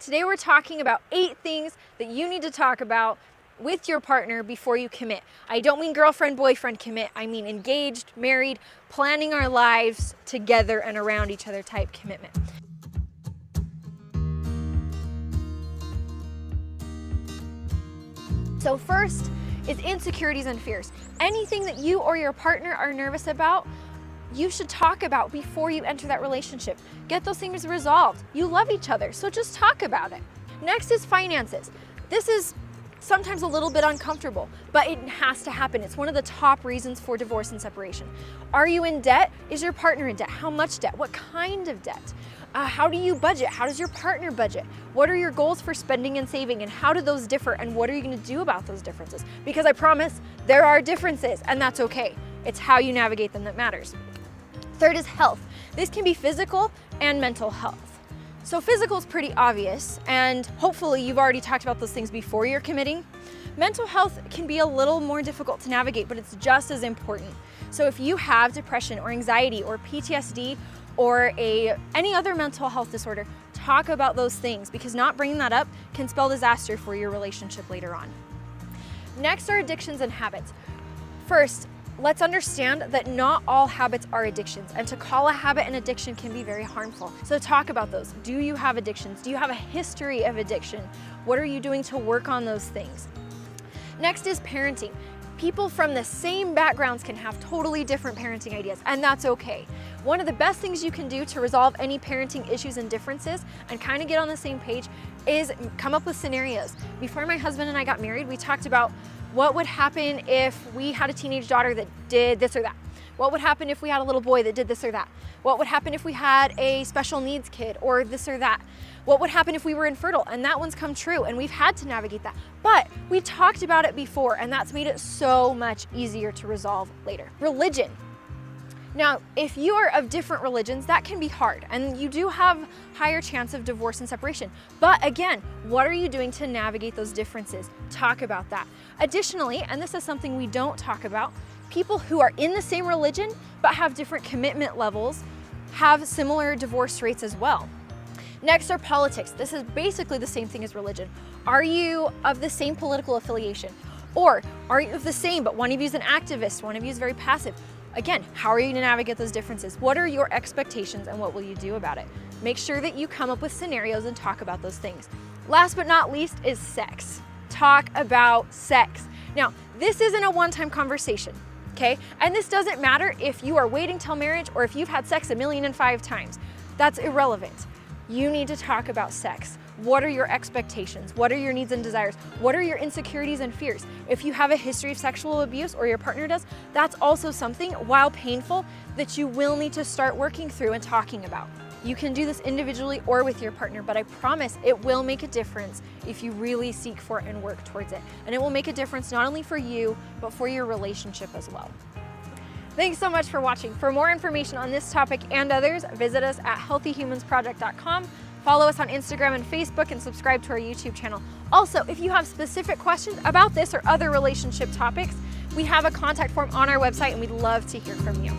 Today we're talking about 8 things that you need to talk about with your partner before you commit. I don't mean girlfriend, boyfriend commit. I mean engaged, married, planning our lives together and around each other type commitment. So first is insecurities and fears. Anything that you or your partner are nervous about, you should talk about before you enter that relationship. Get those things resolved. You love each other, so just talk about it. Next is finances. This is sometimes a little bit uncomfortable, but it has to happen. It's one of the top reasons for divorce and separation. Are you in debt? Is your partner in debt? How much debt? What kind of debt? How do you budget? How does your partner budget? What are your goals for spending and saving, and how do those differ, and what are you going to do about those differences? Because I promise there are differences, and that's okay. It's how you navigate them that matters. Third is health. This can be physical and mental health. So physical is pretty obvious, and hopefully you've already talked about those things before you're committing. Mental health can be a little more difficult to navigate, but it's just as important. So if you have depression or anxiety or PTSD or any other mental health disorder, talk about those things, because not bringing that up can spell disaster for your relationship later on. Next are addictions and habits. First, let's understand that not all habits are addictions, and to call a habit an addiction can be very harmful. So talk about those. Do you have addictions? Do you have a history of addiction? What are you doing to work on those things? Next is parenting. People from the same backgrounds can have totally different parenting ideas, and that's okay. One of the best things you can do to resolve any parenting issues and differences and kind of get on the same page is come up with scenarios. Before my husband and I got married, we talked about what would happen if we had a teenage daughter that did this or that? What would happen if we had a little boy that did this or that? What would happen if we had a special needs kid or this or that? What would happen if we were infertile? And that one's come true, and we've had to navigate that. But we talked about it before, and that's made it so much easier to resolve later. Religion. Now, if you are of different religions, that can be hard, and you do have higher chance of divorce and separation. But again, what are you doing to navigate those differences? Talk about that. Additionally, and this is something we don't talk about, people who are in the same religion but have different commitment levels have similar divorce rates as well. Next are politics. This is basically the same thing as religion. Are you of the same political affiliation? Or are you of the same, but one of you is an activist, one of you is very passive? Again, how are you going to navigate those differences? What are your expectations, and what will you do about it? Make sure that you come up with scenarios and talk about those things. Last but not least is sex. Talk about sex. Now, this isn't a one-time conversation, okay? And this doesn't matter if you are waiting till marriage or if you've had sex 1,000,005 times. That's irrelevant. You need to talk about sex. What are your expectations? What are your needs and desires? What are your insecurities and fears? If you have a history of sexual abuse, or your partner does, that's also something, while painful, that you will need to start working through and talking about. You can do this individually or with your partner, but I promise it will make a difference if you really seek for it and work towards it. And it will make a difference not only for you, but for your relationship as well. Thanks so much for watching. For more information on this topic and others, visit us at healthyhumansproject.com. Follow us on Instagram and Facebook, and subscribe to our YouTube channel. Also, if you have specific questions about this or other relationship topics, we have a contact form on our website, and we'd love to hear from you.